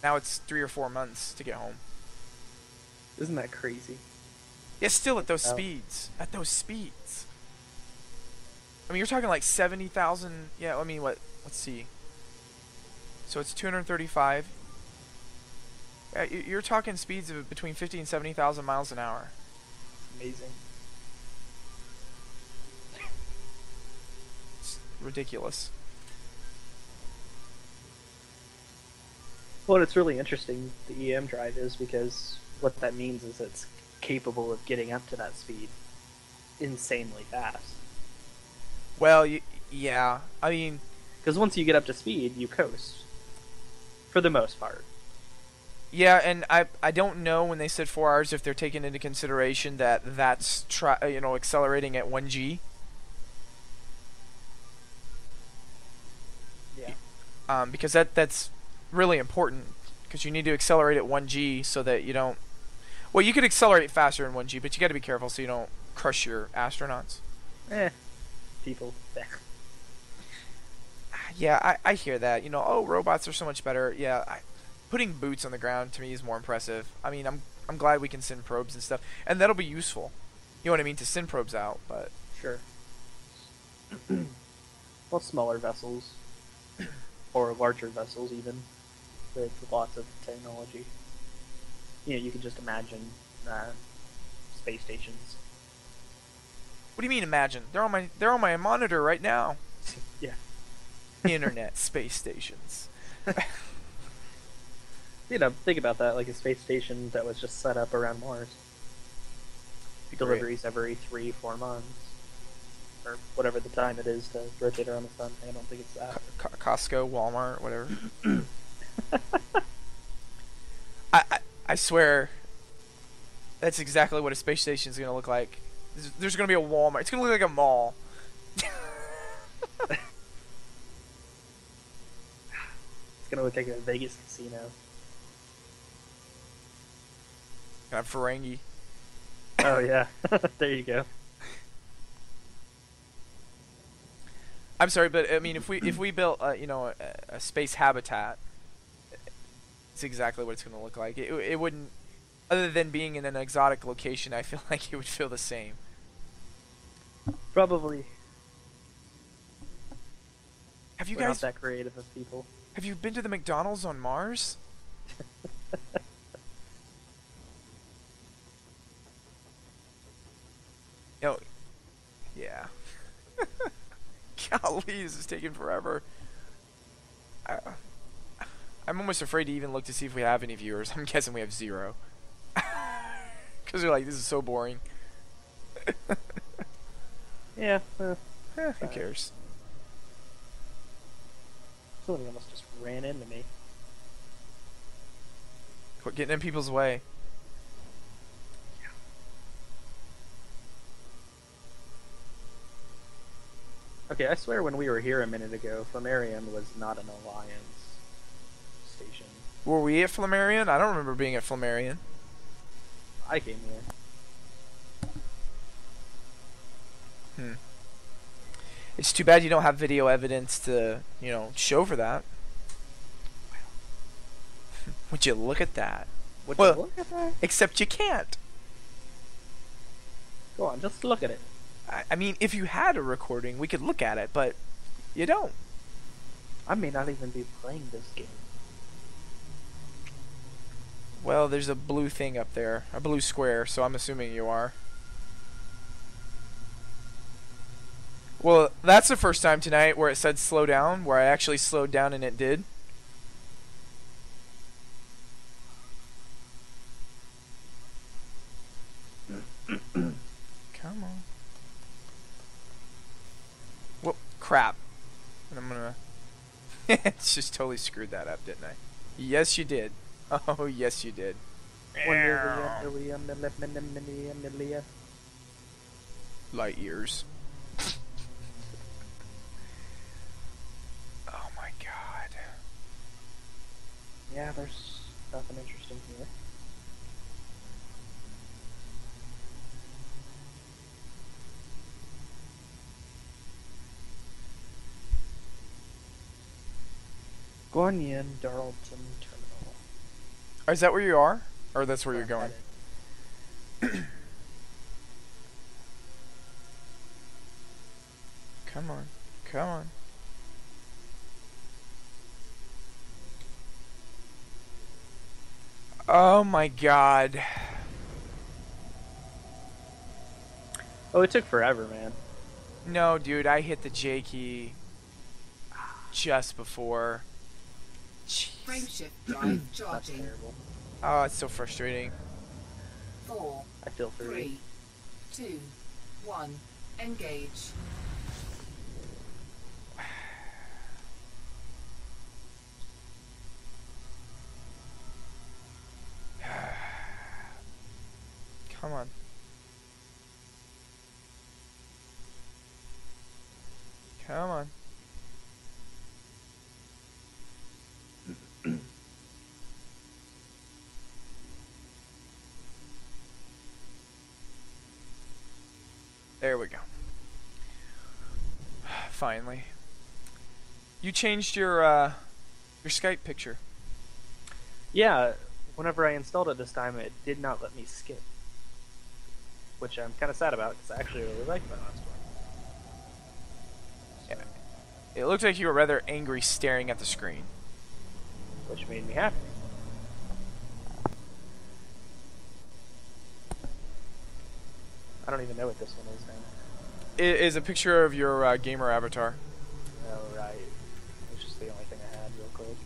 Now it's 3 or 4 months to get home. Isn't that crazy? Yeah, still at Think those about. speeds. At those speeds. I mean, you're talking like 70,000. Yeah, I mean, what? Let's see. So it's 235. Yeah, you're talking speeds of between 50 and 70,000 miles an hour. It's amazing. It's ridiculous. Well, it's really interesting, the EM drive is, because what that means is it's capable of getting up to that speed insanely fast. Well, yeah. I mean, Because once you get up to speed, you coast. For the most part. yeah, and I don't know when they said 4 hours if they're taking into consideration that that's accelerating at 1G. Yeah. Because that's really important because you need to accelerate at 1G so that you don't. Well, you could accelerate faster in 1G, but you got to be careful so you don't crush your astronauts. Eh. People. Yeah, I hear that. Oh, robots are so much better. Yeah, putting boots on the ground to me is more impressive. I mean, I'm glad we can send probes and stuff, and that'll be useful. You know what I mean, to send probes out, but Sure. Well, smaller vessels. Or larger vessels, even. With lots of technology. You can just imagine space stations. what do you mean? Imagine they're on my monitor right now. Yeah. Internet space stations. Think about that, like a space station that was just set up around Mars. Be great. Deliveries every 3-4 months. Or whatever the time it is to rotate around the sun. I don't think it's that. Costco, Walmart, whatever. I swear, that's exactly what a space station is gonna look like. There's gonna be a Walmart. It's gonna look like a mall. It's gonna look like a Vegas casino. Got Ferengi. Oh yeah, there you go. I'm sorry, but I mean, if we built a space habitat, it's exactly what it's gonna look like. It wouldn't, other than being in an exotic location, I feel like it would feel the same. Probably. Have you We're not guys that creative of people. have you been to the McDonald's on Mars? Oh, yeah. Golly, this is taking forever. I, I'm almost afraid to even look to see if we have any viewers. I'm guessing we have zero. Because they're like, this is so boring. Yeah. Who cares? Somebody almost just ran into me. Quit getting in people's way. Okay, I swear when we were here a minute ago, Flammarion was not an Alliance station. Were we at Flammarion? I don't remember being at Flammarion. I came here. Hmm. It's too bad you don't have video evidence to, show for that. Would you look at that? Would Well, you look at that? except you can't. Go on, just look at it. I mean, if you had a recording, we could look at it, but you don't. I may not even be playing this game. Well, there's a blue thing up there, a blue square, so I'm assuming you are. Well, that's the first time tonight where it said slow down, where I actually slowed down and it did. Come on. Whoop, crap. And I'm gonna... It's just totally screwed that up, didn't I? Yes, you did. Oh, yes, you did. Light years. Oh my god. Yeah, there's nothing interesting here. Guanyin Darlton Terminal. Is that where you are? Or that's where you're I'm going? headed. Come on. Come on. Oh my god. Oh, it took forever, man. No, dude, I hit the J key just before. Jeez. Frameshift drive That's charging. terrible. Oh, it's so frustrating. 4, I feel for you. 3, 2, 1. Engage. Come on. Come on. There we go. Finally. You changed your Skype picture. Yeah, whenever I installed it this time, it did not let me skip. Which I'm kind of sad about, because I actually really liked my last one. Yeah. It looked like you were rather angry staring at the screen. Which made me happy. I don't even know what this one is now. It is a picture of your gamer avatar. Oh, right. It's just the only thing I had, real quick.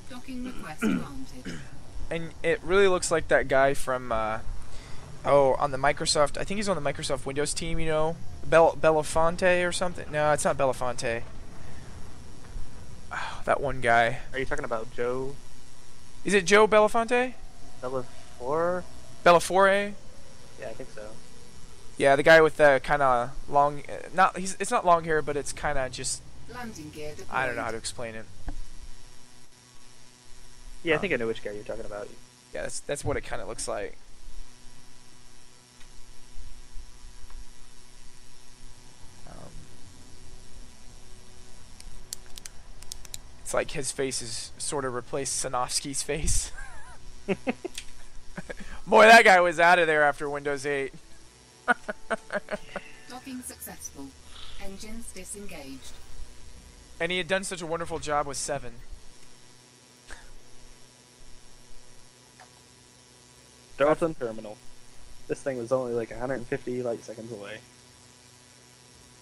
Docking request granted. And it really looks like that guy from, on the Microsoft, I think he's on the Microsoft Windows team, you know? Belafonte or something? No, it's not Belafonte. Oh, that one guy. Are you talking about Joe Is it Joe Belafonte? Bellafor? Bellafore? Yeah, I think so. Yeah, the guy with the kind of long, it's not long hair, but it's kind of just, Landing gear deployed. I don't know how to explain it. Yeah, I think I know which guy you're talking about. Yeah, that's what it kind of looks like. It's like his face is sort of replaced Sanofsky's face. Boy, that guy was out of there after Windows 8. Docking successful. Engines disengaged. And he had done such a wonderful job with 7. Dothan Terminal. This thing was only like 150 light seconds away.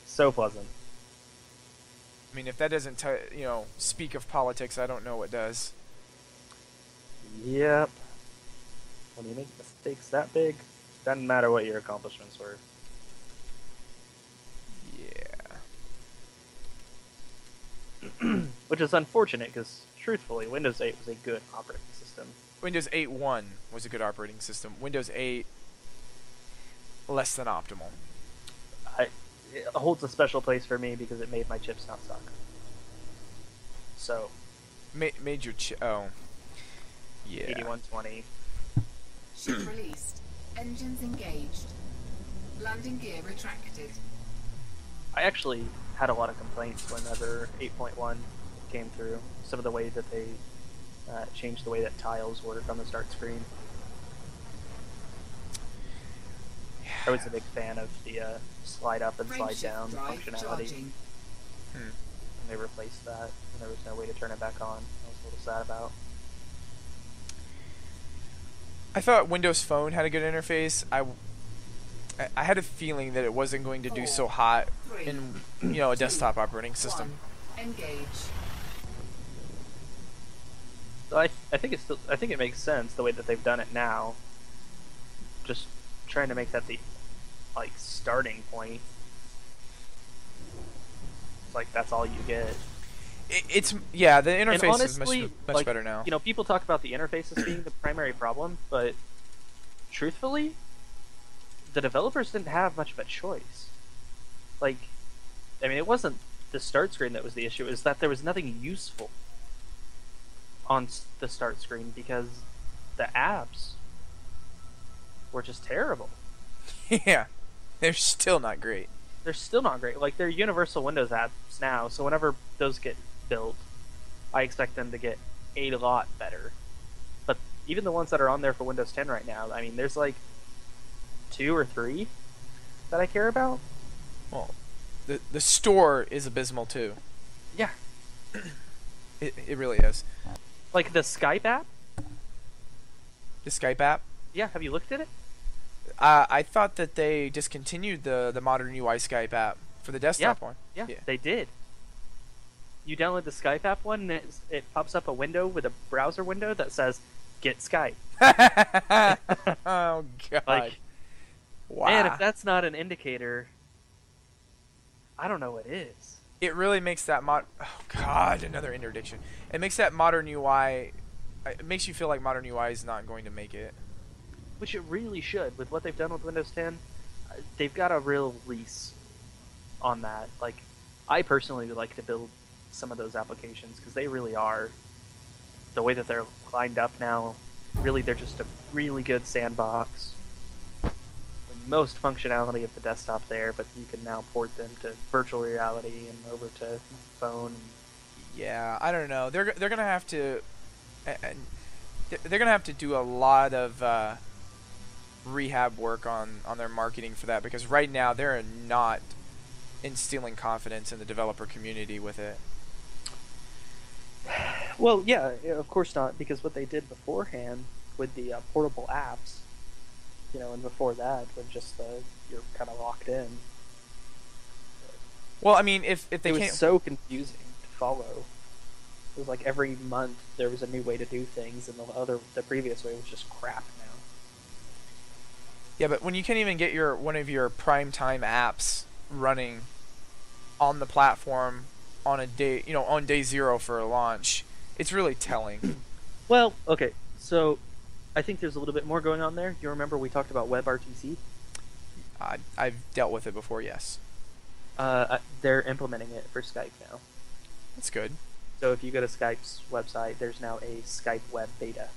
So pleasant. I mean, if that doesn't, speak of politics, I don't know what does. Yep. When you make mistakes that big, doesn't matter what your accomplishments were. Yeah. Which is unfortunate, because truthfully, Windows 8 was a good operating system. Windows 8.1 was a good operating system. Windows 8, less than optimal. It holds a special place for me because it made my chips not suck. So, Made your oh. Yeah. 8120. Ship released. Engines engaged. Landing gear retracted. I actually had a lot of complaints whenever 8.1 came through. Some of the way that they changed the way that tiles work on the start screen. I was a big fan of the slide up and slide down functionality. Charging. Hmm. And they replaced that, and there was no way to turn it back on. I was a little sad about. I thought Windows Phone had a good interface. I had a feeling that it wasn't going to do so hot in a desktop operating system. Engage. So I think it makes sense the way that they've done it now. Just trying to make that the starting point. It's like that's all you get. The interface honestly, is much better now. People talk about the interface as being the primary problem, but truthfully, the developers didn't have much of a choice. It wasn't the start screen that was the issue. It was that there was nothing useful on the start screen because the apps were just terrible. Yeah, they're still not great. They're still not great. They're universal Windows apps now, so whenever those get built, I expect them to get a lot better. But even the ones that are on there for Windows 10 right now, I mean, there's like 2 or 3 that I care about. Well, the store is abysmal too. Yeah. It really is. Like the Skype app? The Skype app. Yeah, have you looked at it? I thought that they discontinued the modern UI Skype app for the desktop one. Yeah, they did. You download the Skype app one, and it pops up a window with a browser window that says, "Get Skype." Oh god! Like, wow. man, if that's not an indicator, I don't know what is. It really makes that oh god, another interdiction. It makes that modern UI. It makes you feel like modern UI is not going to make it. Which it really should. With what they've done with Windows 10, they've got a real lease on that. Like, I personally would like to build some of those applications because they really are, the way that they're lined up now, really they're just a really good sandbox. The most functionality of the desktop there, but you can now port them to virtual reality and over to phone. Yeah, I don't know. They're gonna have to, they're gonna have to do a lot of rehab work on their marketing for that, because right now they're not instilling confidence in the developer community with it. Well, yeah, of course not, because what they did beforehand with the portable apps, and before that, when just you're kind of locked in. Well, I mean, if they it was can't, so confusing to follow. It was like every month there was a new way to do things, and the previous way was just crap now. yeah, but when you can't even get one of your primetime apps running on the platform on a day, on day 0 for a launch, it's really telling. Well, okay, so I think there's a little bit more going on there. You remember we talked about WebRTC? I've dealt with it before, yes. They're implementing it for Skype now. That's good. So if you go to Skype's website, there's now a Skype web beta.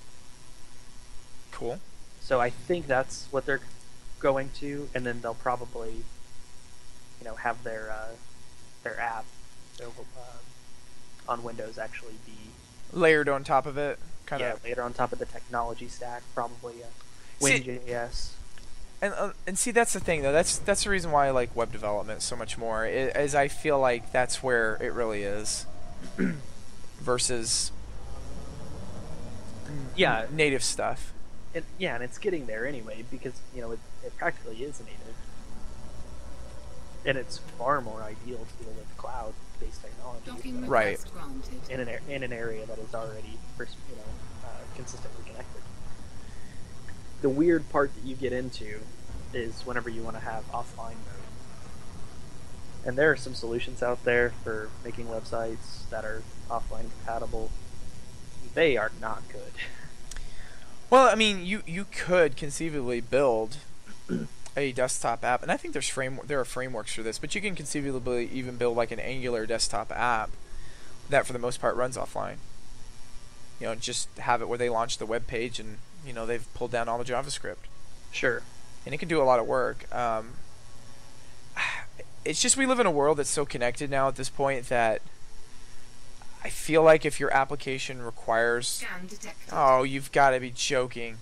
Cool. So I think that's what they're going to, and then they'll probably, have their app on Windows actually be Layered on top of it, kind of. later on top of the technology stack, probably WinJS. And see, that's the thing though. That's the reason why I like web development so much more. Is I feel like that's where it really is, versus native stuff. And it's getting there anyway, because it practically is native, and it's far more ideal to deal with cloud-based technology. Docking Right. request granted. In an area that is already consistently connected. The weird part that you get into is whenever you want to have offline mode. And there are some solutions out there for making websites that are offline compatible. They are not good. Well, I mean, you could conceivably build a desktop app, and I think there are frameworks for this, but you can conceivably even build like an Angular desktop app that for the most part runs offline. Just have it where they launch the web page and they've pulled down all the JavaScript. Sure. And it can do a lot of work. It's just we live in a world that's so connected now at this point that I feel like if your application requires... Scan detected. Oh, you've got to be joking.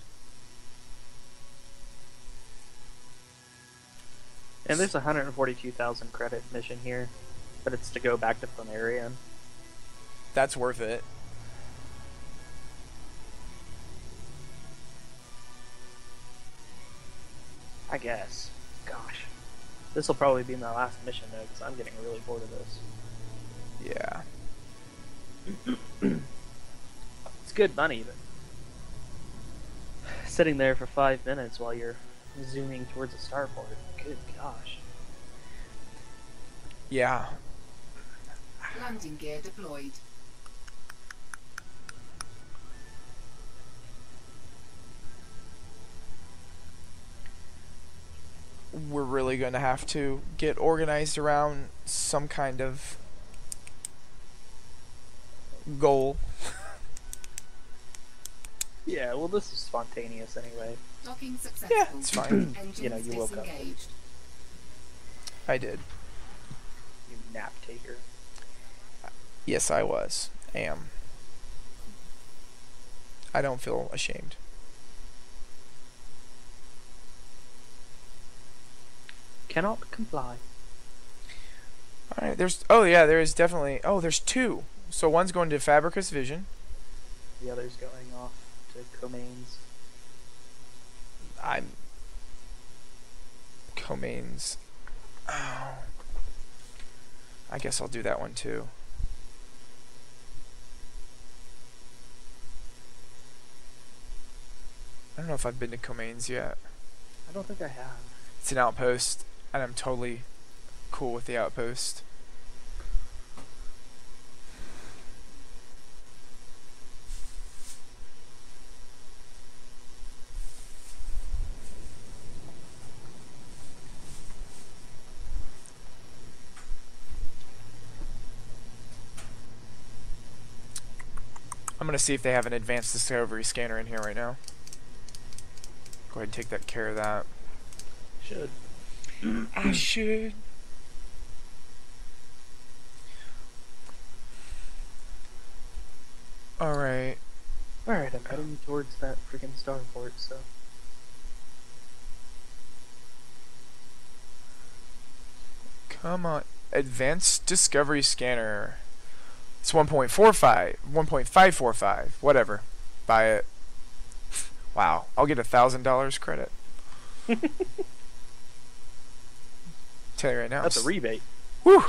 And there's a 142,000 credit mission here, but it's to go back to Flanarian. That's worth it. I guess. Gosh. This will probably be my last mission, though, because I'm getting really bored of this. Yeah. It's good money, but sitting there for 5 minutes while you're zooming towards a starport, good gosh. Yeah. Landing gear deployed. We're really going to have to get organized around some kind of goal. Yeah, well, this is spontaneous anyway. Docking successful. Yeah, it's fine. Engines You woke up. disengaged. I did. You nap taker. Yes, I am. I don't feel ashamed. Cannot comply. All right, there's. Oh yeah, there is definitely. Oh, there's two. So one's going to Fabricus Vision. The other's going off to Comains. I'm. Comains. Oh. I guess I'll do that one too. I don't know if I've been to Comains yet. I don't think I have. It's an outpost, and I'm totally cool with the outpost. I'm gonna see if they have an advanced discovery scanner in here right now. Go ahead and take that care of that. Should. I should. Alright. Alright, I'm heading towards that freaking starport, so. Come on. Advanced discovery scanner. It's 1.45. 1.545. Whatever. Buy it. Wow. I'll get $1,000 credit. Tell you right now. That's a rebate. Woo!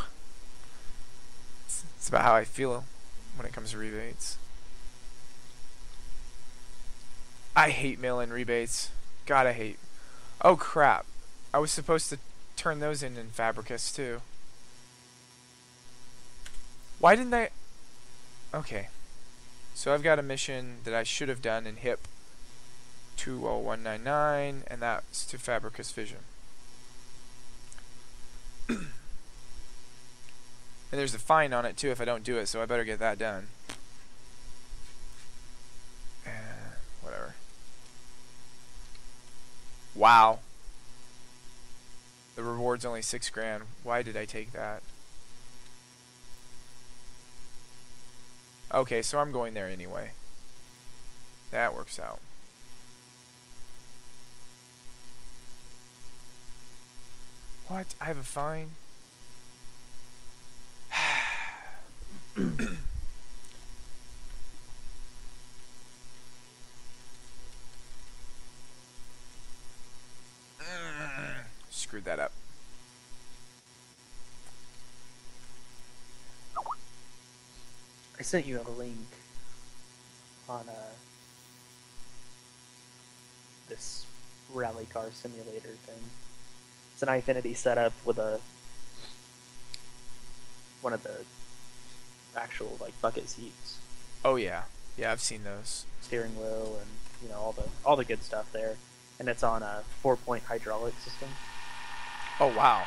It's about how I feel when it comes to rebates. I hate mail-in rebates. God, I hate. Oh crap! I was supposed to turn those in Fabricus too. Why didn't I? Okay. So I've got a mission that I should have done in HIP 20199, and that's to Fabricus Vision. And there's a fine on it too if I don't do it, so I better get that done. Whatever. Wow. The reward's only $6,000. Why did I take that? Okay, so I'm going there anyway. That works out. What? I have a fine? Screwed that up. I sent you a link on this rally car simulator thing. It's an Infinity setup with one of the actual like bucket seats, Oh yeah. Yeah, I've seen those. steering wheel, and you know all the good stuff there. And it's on a 4-point hydraulic system. Oh wow.